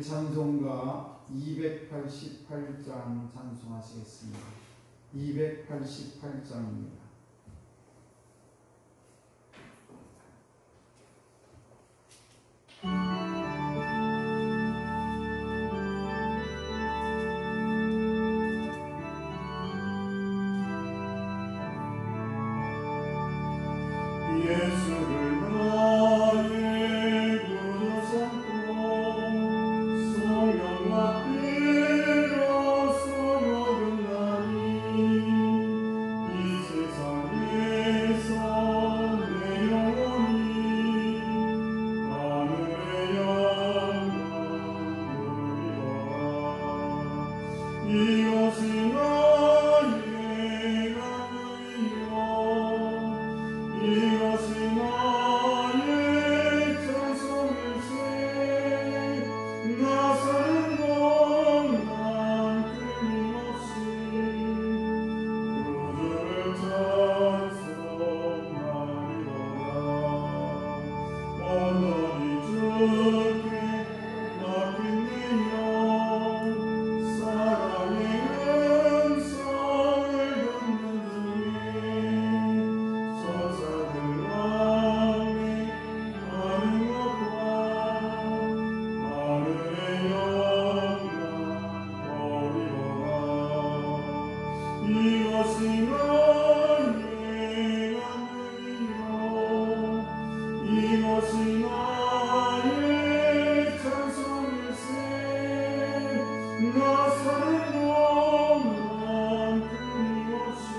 찬송가 288장 찬송하시겠습니다. 288장입니다. 예수를 나의 구주 삼고 성령과 피로 소모든다니 이 세상에서 내 영혼이 하늘의 영광 누리라. 이것이 나의 가문이요 이것이 나의 찬송일세. 나 사는 동안 끊임없이 구주를 찬송하리로다. 온전히 주께 맡긴내요. 사랑의 음성을 듣는 중에 천사들 왕의 하는 것과 하늘의 영광 보리로다. 이것이 나의 만능이요 이것이 나의 찬송일세. 나 사는 동안 끊임없이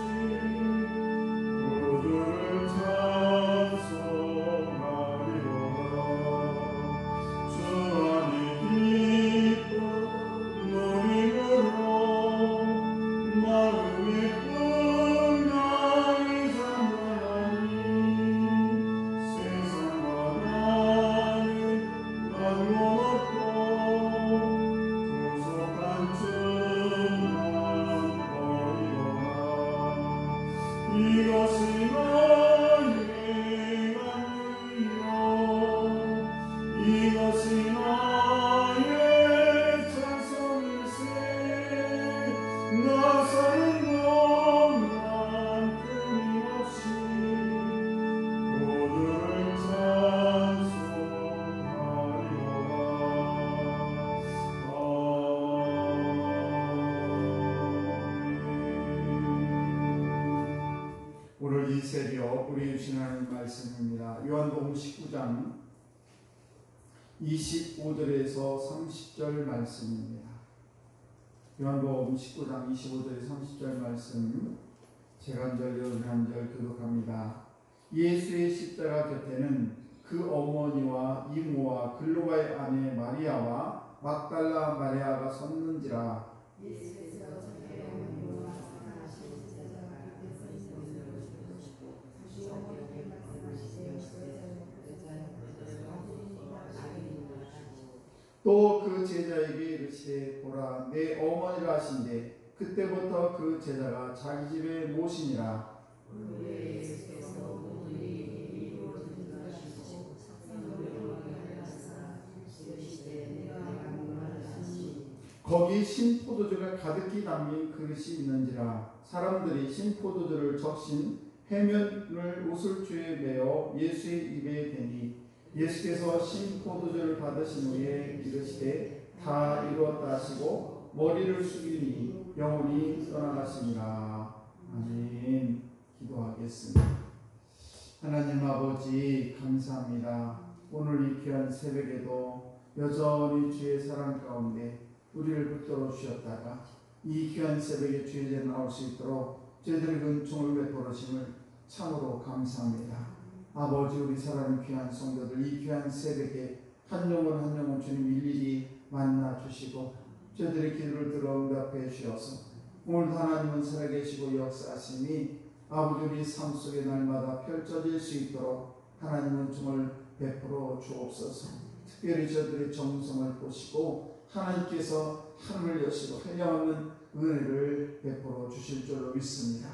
구주를 찬송하리로다. 주 안에 기쁨 누림으로 마음의 풍랑이 잠잠하니 세상과 나는 강론 없고 구속한 주만 보이로다. 이것이 나의 만능이요 이것이 나의 찬송일세. 나 사는 동안 끊임없이 구주를 찬송하리로다. 오늘 이 새벽 우리 주신 하나님 말씀입니다. 요한복음 19장 25절에서 30절 말씀입니다. 요한복음 19장 25절에서 30절 말씀 제가 한 절 여러분 한 절 교독합니다. 예수의 십자가 곁에는 그 어머니와 이모와 글로바의 아내 마리아와 막달라 마리아가 섰는지라. 또 그 제자에게 이르시되 보라 내 어머니라 하신대 그때부터 그 제자가 자기 집에 모시니라. 거기 신포도주가 가득히 담긴 그릇이 있는지라. 사람들이 신포도주를 적신 해면을 우슬주에 메어 예수의 입에 대니 예수께서 신포도주를 받으신 후에 이르시되 다 이루었다 하시고 머리를 숙이니 영혼이 떠나가시니라. 아멘. 기도하겠습니다. 하나님 아버지 감사합니다. 오늘 이 귀한 새벽에도 여전히 주의 사랑 가운데 우리를 붙들어 주셨다가 이 귀한 새벽에 주의 제에 나올 수 있도록 저희들의 은총을 베풀으심을 참으로 감사합니다. 아버지 우리 사랑하는 귀한 성도들 이 귀한 새벽에 한 영혼 한 영혼 주님 일일이 만나 주시고 저희들의 기도를 들어 응답해 주셔서 오늘도 하나님은 살아계시고 역사하시니 아버지 우리 삶 속에 날마다 펼쳐질 수 있도록 하나님은 은총을 베풀어 주옵소서. 특별히 저희들의 정성을 보시고 하나님께서 하늘을 여시고 한량없는 은혜를 베풀어 주실 줄로 믿습니다.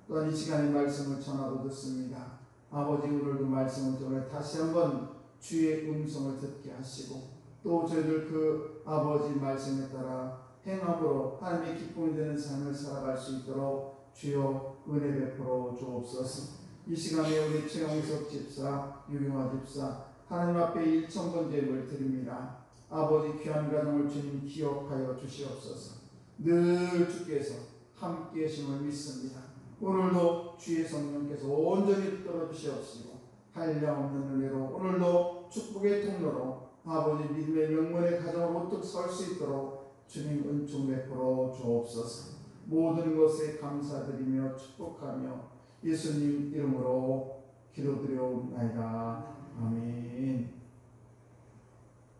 또한 이 시간에 말씀을 전하고 듣습니다. 아버지 오늘도 말씀을 통해 다시 한번 주의 음성을 듣게 하시고 또 저희들 그 아버지 말씀에 따라 행함으로 하나님의 기쁨이 되는 삶을 살아갈 수 있도록 주여 은혜 베풀어 주옵소서. 이 시간에 우리 최영석 집사, 유경화 집사 하나님 앞에 일천번 예물 드립니다. 아버지 귀한 가정을 주님 기억하여 주시옵소서. 늘 주께서 함께 하심을 믿습니다. 오늘도 주의 성령께서 온전히 붙들어 주시옵시고 한량없는 은혜로 오늘도 축복의 통로로 아버지 믿음의 명문의 가정을 우뚝 설 수 있도록 주님 은총 베풀어 주옵소서. 모든 것에 감사드리며 축복하며 예수님 이름으로 기도드려옵나이다. 아멘.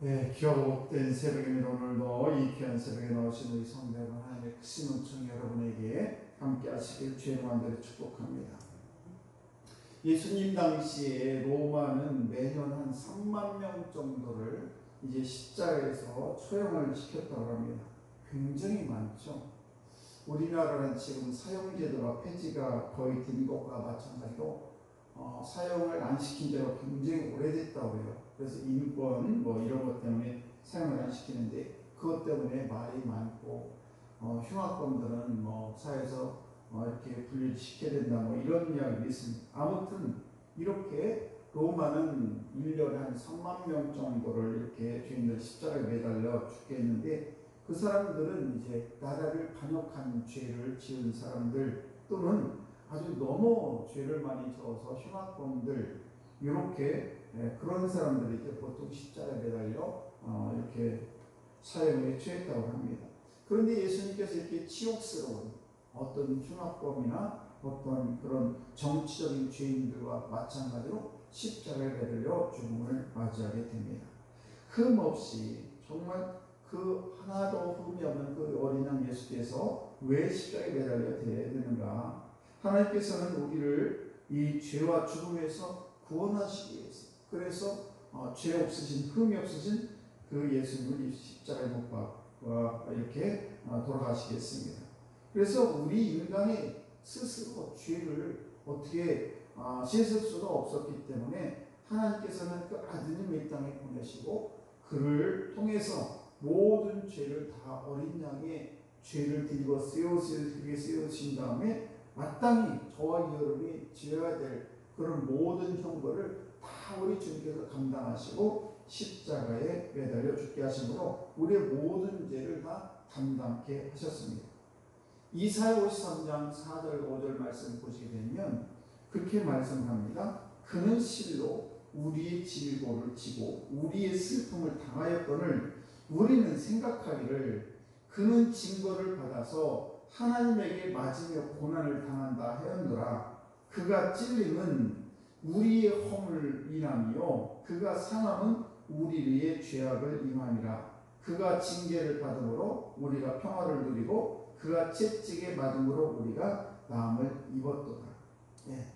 네, 귀하고 복된 새벽입니다. 오늘도 이 귀한 새벽에 나오신 우리 성도들 하나님의 크신 은총이 여러분에게 함께 하시길 주의 마음대로 축복합니다. 예수님 당시에 로마는 매년 한 3만 명 정도를 이제 십자가에서 처형을 시켰다고 합니다. 굉장히 많죠. 우리나라는 지금 사형제도가 폐지가 거의 된 것과 마찬가지로 사형을 안 시킨 지가 굉장히 오래됐다고 해요. 그래서 인권 뭐 이런 것 때문에 사형을 안 시키는데 그것 때문에 말이 많고 흉악범들은 뭐 사회에서 이렇게 분리시켜야 된다 뭐 이런 이야기가 있습니다. 아무튼 이렇게 로마는 1년에 한 3만 명 정도를 이렇게 주인들 십자가에 매달려 죽게 했는데 그 사람들은 이제 나라를 반역한 죄를 지은 사람들 또는 아주 너무 죄를 많이 저어서 흉악범들 이렇게 그런 사람들이 이제 보통 십자가에 매달려 이렇게 사형에 처했다고 합니다. 그런데 예수님께서 이렇게 치욕스러운 어떤 흉악범이나 어떤 그런 정치적인 죄인들과 마찬가지로 십자가에 매달려 죽음을 맞이하게 됩니다. 흠없이 정말 그 하나도 흠이 없는 그 어린 양 예수께서 왜 십자가에 매달려 되는가? 하나님께서는 우리를 이 죄와 죽음에서 구원하시기 위해서 그래서 죄 없으신 흠이 없으신 그 예수님을 이 십자가에 못 박고 이렇게 돌아가시겠습니다. 그래서 우리 인간이 스스로 죄를 어떻게 씻을 수가 없었기 때문에 하나님께서는 그 아드님을 이 땅에 보내시고 그를 통해서 모든 죄를 다 어린 양의 죄를 들고 쓰여주신 다음에 마땅히 저와 여러분이 지어야 될 그런 모든 형벌을 다 우리 주님께서 감당하시고 십자가에 매달려 죽게 하심으로 우리의 모든 죄를 다 담당케 하셨습니다. 이사야 53장 4절 5절 말씀 보시게 되면 그렇게 말씀합니다. 그는 실로 우리의 질고를 지고 우리의 슬픔을 당하였거늘 우리는 생각하기를 그는 징벌을 받아서 하나님에게 맞으며 고난을 당한다 하였노라. 그가 찔림은 우리의 허물을 인함이요 그가 상함은 우리의 죄악을 인함이라. 그가 징계를 받음으로 우리가 평화를 누리고 그가 채찍에 맞음으로 우리가 나음을 입었도다. 예.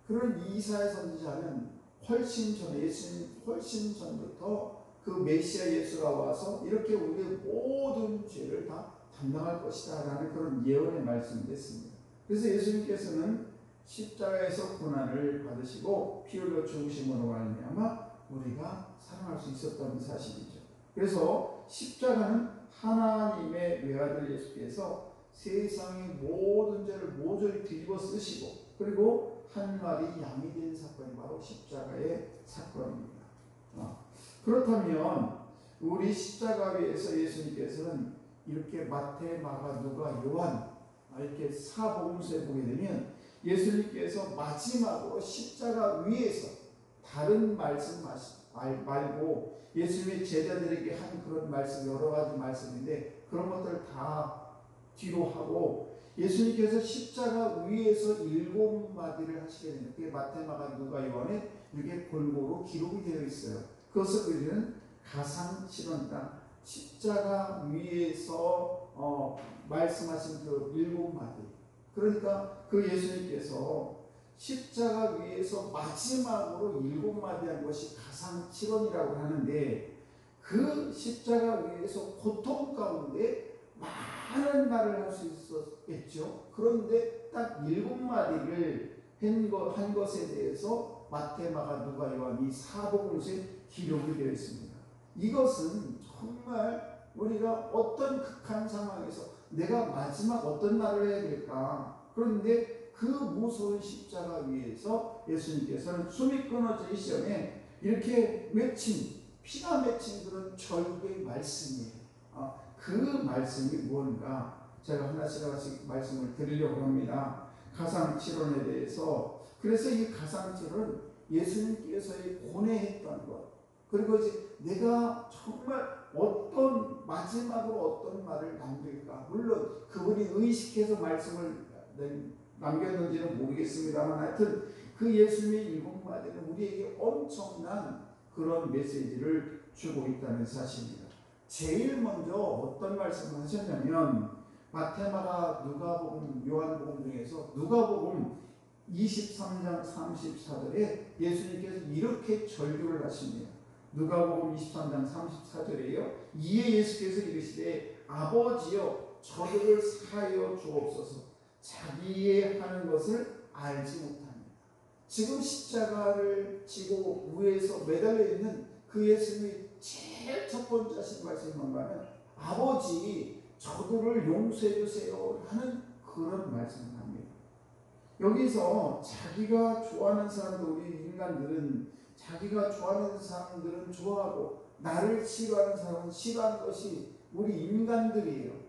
그런 이사야 선지자는 훨씬 전에 예수님 훨씬 전부터 그 메시아 예수가 와서 이렇게 우리의 모든 죄를 다 담당할 것이다 라는 그런 예언의 말씀이 됐습니다. 그래서 예수님께서는 십자가에서 고난을 받으시고 피 흘려 죽으심으로 말미암아 우리가 살아날 수 있었던 사실이죠. 그래서 십자가는 하나님의 외아들 예수께서 세상의 모든 죄를 모조리 뒤집어 쓰시고 그리고 한 마리 양이 된 사건이 바로 십자가의 사건입니다. 그렇다면 우리 십자가 위에서 예수님께서는 이렇게 마태, 마가, 누가, 요한 이렇게 사복음서에 보게 되면 예수님께서 마지막으로 십자가 위에서 다른 말씀 말고 예수님의 제자들에게 한 그런 말씀 여러 가지 말씀인데 그런 것들을 다 뒤로 하고 예수님께서 십자가 위에서 7마디를 하시게 됩니다. 그게 마태, 마가, 누가, 요한에 이게 골고루 기록이 되어 있어요. 그것을 우리는 가상실현당 십자가 위에서 말씀하신 그 7마디. 그러니까 그 예수님께서 십자가 위에서 마지막으로 7마디 한 것이 가상실현이라고 하는데 그 십자가 위에서 고통 가운데 많은 말을 할 수 있었겠죠. 그런데 딱 7마디를 한 것에 대해서 마태, 마가, 누가, 요한 이 사복음서에 기록이 되어 있습니다. 이것은 정말 우리가 어떤 극한 상황에서 내가 마지막 어떤 말을 해야 될까? 그런데 그 무서운 십자가 위에서 예수님께서는 숨이 끊어질 시험에 이렇게 피가 맺힌 그런 절규의 말씀이에요. 그 말씀이 뭔가 제가 하나씩 말씀을 드리려고 합니다. 가상치론에 대해서. 그래서 이 가상치론은 예수님께서의 고뇌했던 것, 그리고 이제 내가 정말 마지막으로 어떤 말을 남길까. 물론 그분이 의식해서 말씀을 남겼는지는 모르겠습니다만 하여튼 그 예수님의 일곱 마디는 우리에게 엄청난 그런 메시지를 주고 있다는 사실입니다. 제일 먼저 어떤 말씀을 하셨냐면 마태마가 누가복음 요한복음 중에서 누가복음 23장 34절에 예수님께서 이렇게 절규를 하십니다. 누가복음 23장 34절에요. 이에 예수께서 이르시되 아버지여 저들을 사하여 주옵소서 자기의 하는 것을 알지 못합니다. 지금 십자가를 지고 위에서 매달려 있는 그 예수님이 제일 첫 번째 하신 말씀이 뭔가 하면 아버지 저들을 용서해 주세요 하는 그런 말씀을 합니다. 여기서 자기가 좋아하는 사람들, 우리 인간들은 자기가 좋아하는 사람들은 좋아하고 나를 싫어하는 사람은 싫어하는 것이 우리 인간들이에요.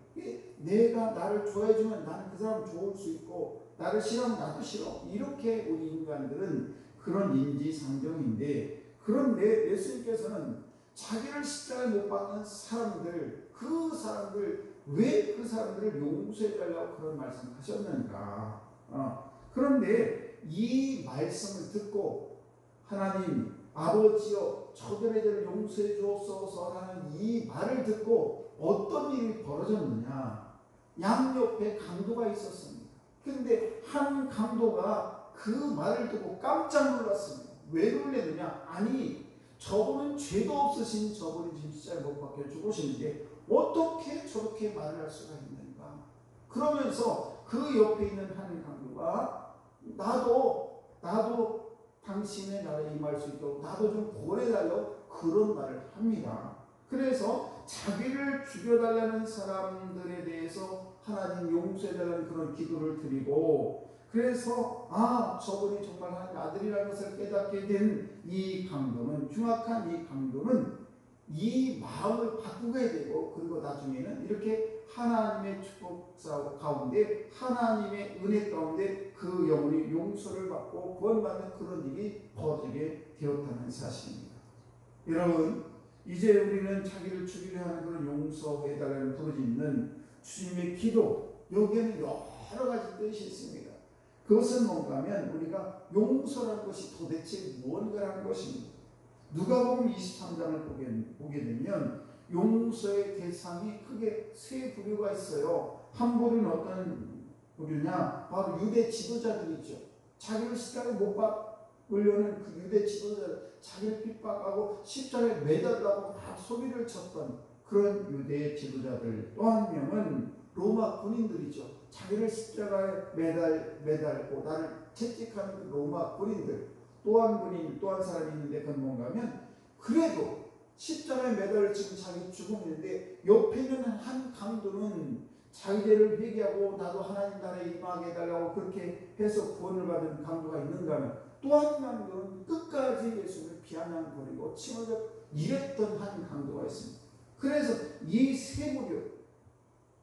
내가 나를 좋아해주면 나는 그 사람 좋을 수 있고 나를 싫어하면 나도 싫어. 이렇게 우리 인간들은 그런 인지상정인데, 그런데 예수님께서는 자기를 십자가에 못 박는 사람들, 왜 그 사람들을 용서해달라고 그런 말씀을 하셨는가. 그런데 이 말씀을 듣고 하나님 아버지여 저들의 죄를 용서해 주옵소서 하는 이 말을 듣고 어떤 일이 벌어졌느냐. 양옆에 강도가 있었습니다. 그런데 한 강도가 그 말을 듣고 깜짝 놀랐습니다. 왜 놀랐느냐. 아니 저분은 죄도 없으신 저분이 지금 십자가에 못 박혀 죽으시는데 어떻게 저렇게 말을 할 수가 있는가. 그러면서 그 옆에 있는 한 강도가 나도 당신의 나라에 임할 수 있도록 나도 좀 보내달라고 그런 말을 합니다. 그래서 자기를 죽여달라는 사람들에 대해서 하나님 용서해달라는 그런 기도를 드리고, 그래서 저분이 정말 하나님 아들이라는 것을 깨닫게 된 이 강도는, 흉악한 이 강도는 이 마음을 바꾸게 되고, 그리고 나중에는 이렇게 하나님의 축복 가운데 하나님의 은혜 가운데 그 영혼이 용서를 받고 구원받는 그런 일이 벌어지게 되었다는 사실입니다. 여러분, 이제 우리는 자기를 죽이려 하는 그런 용서해달라는 부르짖는 주님의 기도, 여기에는 여러 가지 뜻이 있습니다. 그것은 뭔가 하면 우리가 용서라는 것이 도대체 무언가라는 것입니다. 누가복음 23장을 보게 되면 용서의 대상이 크게 세 부류가 있어요. 한 부류는 어떤 부류냐? 바로 유대 지도자들이죠. 자기를 십자가에 못 박으려는 그 유대 지도자들, 자기를 핍박하고 십자가에 매달라고 막 소리를 쳤던 그런 유대 지도자들. 또 한 명은 로마 군인들이죠. 자기를 십자가에 매달고 나를 채찍하는 그 로마 군인들. 또 한 사람이 있는데 그건 뭔가 하면 그래도 십자가에 매달려 지금 자기 죽음인데 옆에 있는 한 강도는 자기 죄를 회개하고 나도 하나님 나라에 임하게 해달라고 그렇게 해서 구원을 받은 강도가 있는가 하면, 또 한 강도는 끝까지 예수를 비아냥거리고 침을 이랬던 한 강도가 있습니다. 그래서 이 세 부류,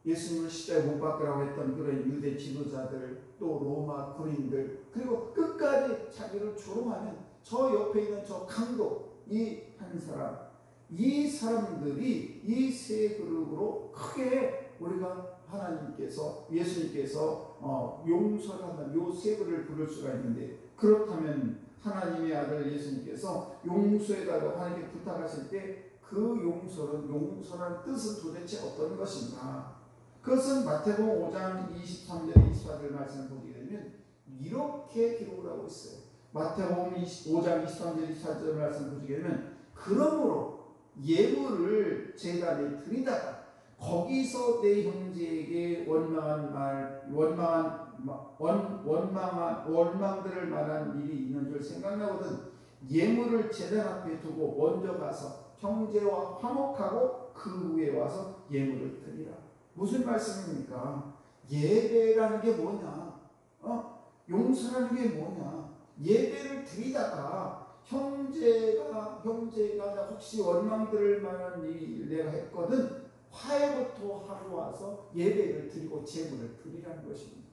예수님을 십자가에 못 박으라고 했던 그런 유대 지도자들, 또 로마 군인들, 그리고 끝까지 자기를 조롱하는 저 옆에 있는 저 강도, 이 한 사람, 이 사람들이 이 세 그룹으로 크게 우리가 예수님께서 용서를 한다는 요 세 그룹을 부를 수가 있는데, 그렇다면 하나님의 아들 예수님께서 용서해달라고 하나님께 부탁하실 때 그 용서라는 뜻은 도대체 어떤 것인가? 그것은 마태복음 5장 23절 24절 말씀을 보게 되면 이렇게 기록을 하고 있어요. 마태복음 5장 23절 24절 말씀을 보게 되면 그러므로 예물을 제단에 드리다가 거기서 내 형제에게 원망들을 말한 일이 있는 줄 생각나거든 예물을 제단 앞에 두고 먼저 가서 형제와 화목하고 그 후에 와서 예물을 드리라. 무슨 말씀입니까? 예배라는 게 뭐냐? 용서라는 게 뭐냐? 예배를 드리다가 형제가 혹시 원망 들을 만한 일 내가 했거든 화해부터 하고 와서 예배를 드리고 제물을 드리라는 것입니다.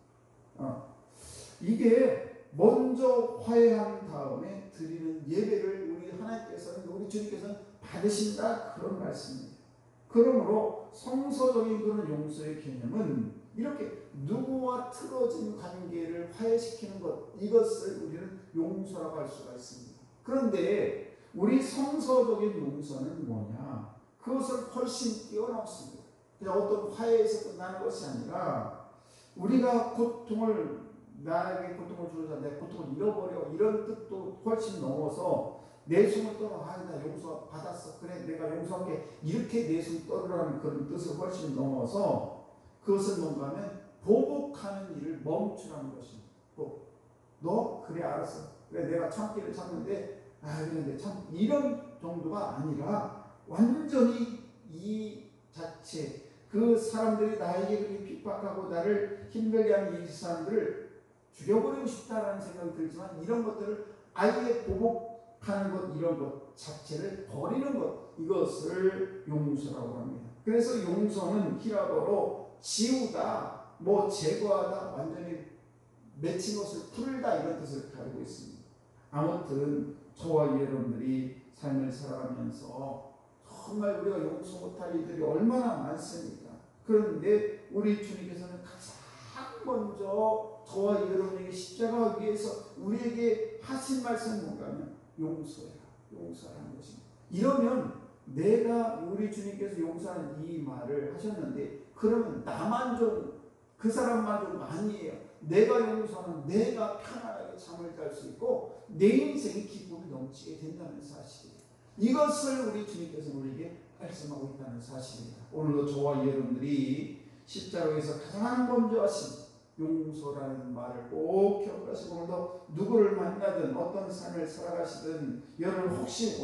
이게 먼저 화해한 다음에 드리는 예배를 우리 주님께서는 받으신다, 그런 말씀입니다. 그러므로 성서적인 그런 용서의 개념은 이렇게 누구와 틀어진 관계를 화해시키는 것, 이것을 우리는 용서라고 할 수가 있습니다. 그런데 우리 성서적인 용서는 뭐냐? 그것을 훨씬 뛰어넘습니다. 그냥 어떤 화해에서 끝나는 것이 아니라 우리가 나에게 고통을 주어서 내 고통을 잃어버려, 이런 뜻도 훨씬 넘어서 내 숨을 떨어, 나 용서 받았어, 그래 내가 용서할게, 이렇게 내 숨 떨으라는 그런 뜻을 훨씬 넘어서 그것은 뭔가 하면 보복하는 일을 멈추라는 것입니다. 너 그래 알았어, 그래 내가 참기를 참는데 그런데 참, 이런 정도가 아니라 완전히 이 자체, 그 사람들이 나에게 그렇게 핍박하고 나를 힘들게 하는 이 사람들을 죽여버리고 싶다라는 생각이 들지만 이런 것들을 아예 보복하는 것, 이런 것 자체를 버리는 것, 이것을 용서라고 합니다. 그래서 용서는 히라보로 지우다, 제거하다, 완전히 맺힌 것을 풀다, 이런 뜻을 가지고 있습니다. 아무튼 저와 여러분들이 삶을 살아가면서 정말 우리가 용서 못할 일들이 얼마나 많습니까? 그런데 우리 주님께서는 가장 먼저 저와 여러분에게 십자가 위에서 우리에게 하신 말씀은 뭔가 하면 용서라는 것입니다. 이러면 우리 주님께서 용서하는 이 말을 하셨는데, 그러면 나만 그 사람만 좀 아니에요. 내가 용서하면 내가 편안하게 잠을 잘 수 있고 내 인생이 기쁨이 넘치게 된다는 사실이에요. 이것을 우리 주님께서 우리에게 말씀하고 있다는 사실입니다. 오늘도 저와 여러분들이 십자가에서 가장 먼저 하신 용서라는 말을 꼭 기억하시고, 오늘도 누구를 만나든 어떤 삶을 살아가시든 여러분 혹시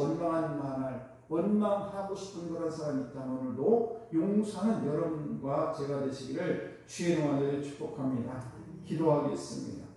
원망하고 싶은 그런 사람이 있다면 오늘도 용서하는 여러분과 제가 되시기를 주의 이름으로 축복합니다. 기도하겠습니다.